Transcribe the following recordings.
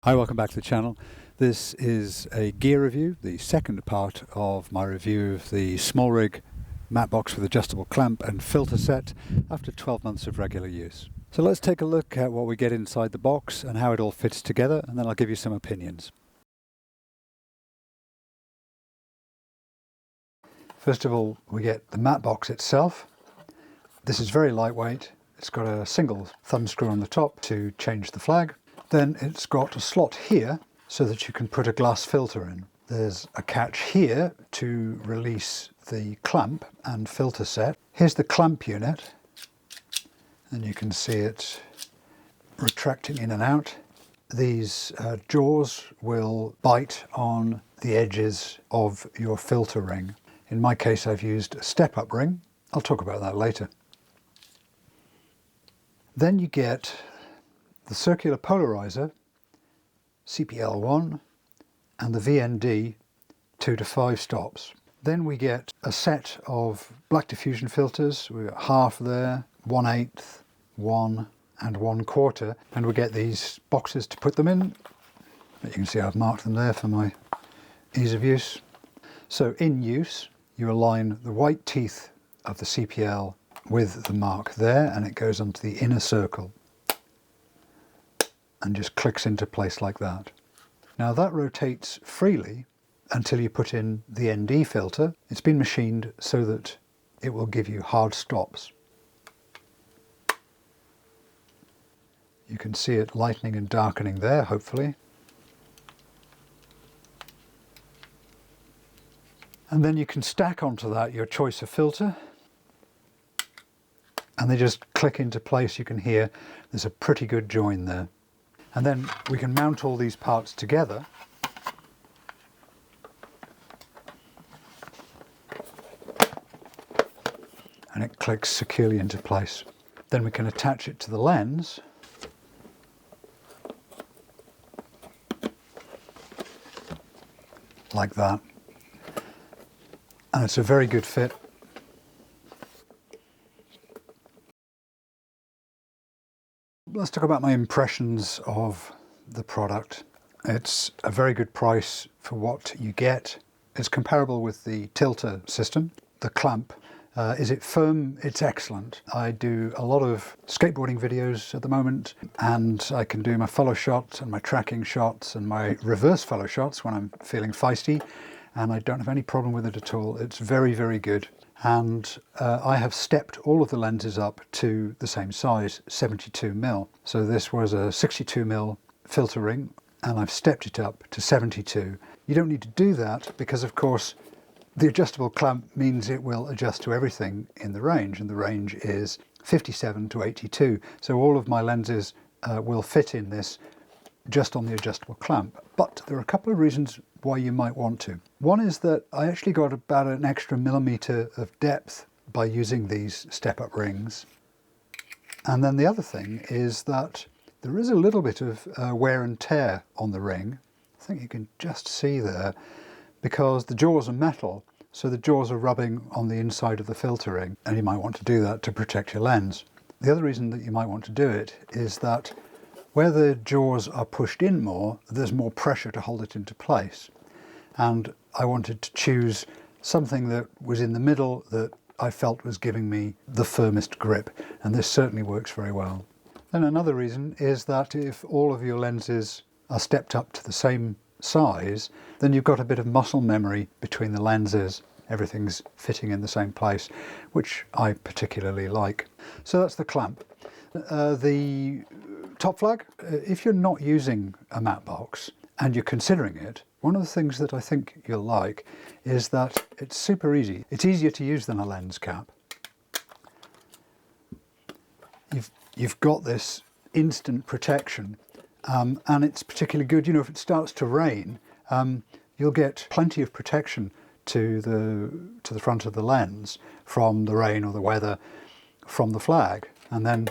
Hi, welcome back to the channel. This is a gear review, the second part of my review of the SmallRig matte box with adjustable clamp and filter set after 12 months of regular use. So let's take a look at what we get inside the box and how it all fits together, and then I'll give you some opinions. First of all, we get the matte box itself. This is very lightweight. It's got a single thumb screw on the top to change the flag. Then it's got a slot here so that you can put a glass filter in. There's a catch here to release the clamp and filter set. Here's the clamp unit, and you can see it retracting in and out. These jaws will bite on the edges of your filter ring. In my case, I've used a step-up ring. I'll talk about that later. Then you get the circular polarizer, CPL1, and the VND 2 to 5 stops. Then we get a set of black diffusion filters. We've got half there, 1/8, 1 and 1/4, and we get these boxes to put them in. But you can see I've marked them there for my ease of use. So in use, you align the white teeth of the CPL with the mark there, and it goes onto the inner circle and just clicks into place like that. Now that rotates freely until you put in the ND filter. It's been machined so that it will give you hard stops. You can see it lightening and darkening there, hopefully. And then you can stack onto that your choice of filter, and they just click into place. You can hear there's a pretty good join there. And then we can mount all these parts together. And it clicks securely into place. Then we can attach it to the lens. Like that. And it's a very good fit. Let's talk about my impressions of the product. It's a very good price for what you get. It's comparable with the tilter system. The clamp, is it firm? It's excellent. I do a lot of skateboarding videos at the moment, and I can do my follow shots and my tracking shots and my reverse follow shots when I'm feeling feisty, and I don't have any problem with it at all. It's very, very good. And I have stepped all of the lenses up to the same size, 72mm. So this was a 62mm filter ring, and I've stepped it up to 72. You don't need to do that because, of course, the adjustable clamp means it will adjust to everything in the range, and the range is 57 to 82. So all of my lenses will fit in this just on the adjustable clamp. But there are a couple of reasons why you might want to. One is that I actually got about an extra millimeter of depth by using these step-up rings. And then the other thing is that there is a little bit of wear and tear on the ring. I think you can just see there, because the jaws are metal, so the jaws are rubbing on the inside of the filter ring, and you might want to do that to protect your lens. The other reason that you might want to do it is that where the jaws are pushed in more, there's more pressure to hold it into place. And I wanted to choose something that was in the middle that I felt was giving me the firmest grip, and this certainly works very well. Then another reason is that if all of your lenses are stepped up to the same size, then you've got a bit of muscle memory between the lenses. Everything's fitting in the same place, which I particularly like. So that's the clamp. The top flag, if you're not using a matte box and you're considering it, one of the things that I think you'll like is that it's super easy. It's easier to use than a lens cap. You've got this instant protection, and it's particularly good, you know, if it starts to rain, you'll get plenty of protection to the front of the lens from the rain or the weather from the flag. And then,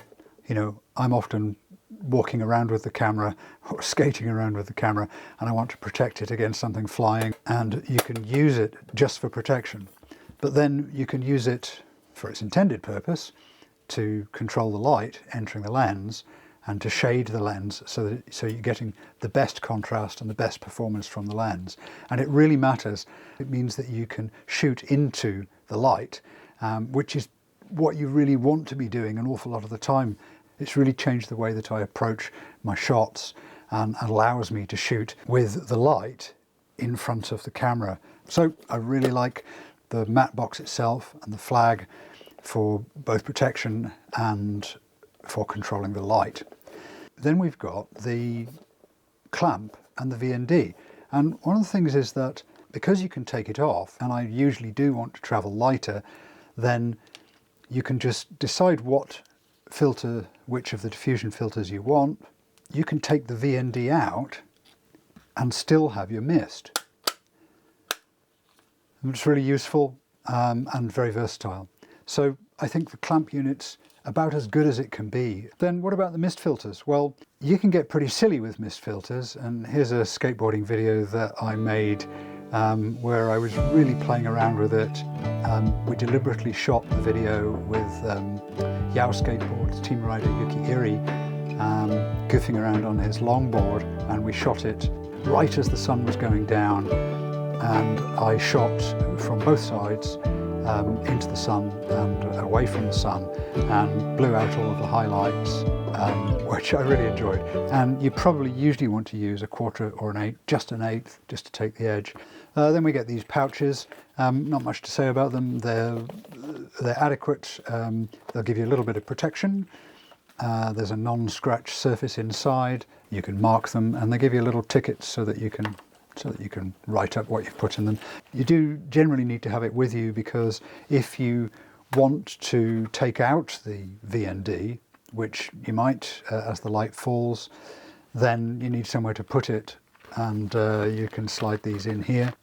you know, I'm often walking around with the camera or skating around with the camera, and I want to protect it against something flying, and you can use it just for protection. But then you can use it for its intended purpose, to control the light entering the lens, and to shade the lens so you're getting the best contrast and the best performance from the lens. And it really matters. It means that you can shoot into the light, which is what you really want to be doing an awful lot of the time. It's really changed the way that I approach my shots and allows me to shoot with the light in front of the camera. So I really like the matte box itself and the flag for both protection and for controlling the light. Then we've got the clamp and the VND. And one of the things is that because you can take it off, and I usually do want to travel lighter, then you can just decide what filter, which of the diffusion filters you want. You can take the VND out and still have your mist. And it's really useful and very versatile. So I think the clamp unit's about as good as it can be. Then what about the mist filters? Well, you can get pretty silly with mist filters, and here's a skateboarding video that I made where I was really playing around with it. We deliberately shot the video with Yao Skateboard's team rider Yuki Iri goofing around on his longboard, and we shot it right as the sun was going down, and I shot from both sides into the sun and away from the sun, and blew out all of the highlights, which I really enjoyed. And you probably usually want to use a quarter or an eighth, just an eighth, just to take the edge. Then we get these pouches. Not much to say about them. They're adequate. They'll give you a little bit of protection. There's a non-scratch surface inside. You can mark them, and they give you little tickets so that you can write up what you've put in them. You do generally need to have it with you, because if you want to take out the VND, which you might as the light falls, then you need somewhere to put it, and you can slide these in here.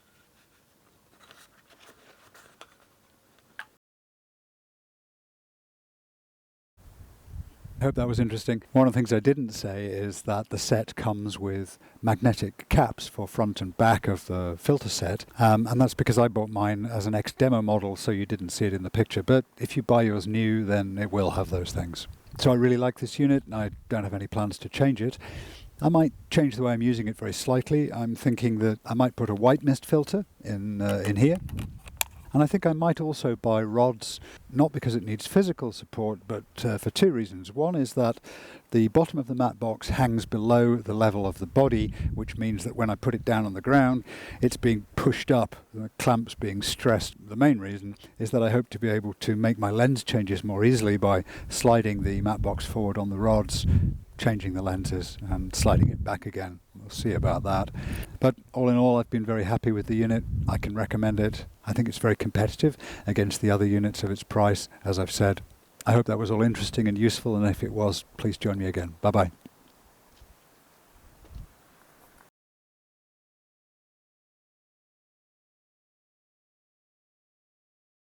I hope that was interesting. One of the things I didn't say is that the set comes with magnetic caps for front and back of the filter set, and that's because I bought mine as an ex-demo model, so you didn't see it in the picture. But if you buy yours new, then it will have those things. So I really like this unit, and I don't have any plans to change it. I might change the way I'm using it very slightly. I'm thinking that I might put a white mist filter in here. And I think I might also buy rods, not because it needs physical support, but for two reasons. One is that the bottom of the matte box hangs below the level of the body, which means that when I put it down on the ground, it's being pushed up, the clamps being stressed. The main reason is that I hope to be able to make my lens changes more easily by sliding the matte box forward on the rods, changing the lenses and sliding it back again. We'll see about that. But all in all, I've been very happy with the unit. I can recommend it. I think it's very competitive against the other units of its price, as I've said. I hope that was all interesting and useful, and if it was, please join me again. Bye-bye.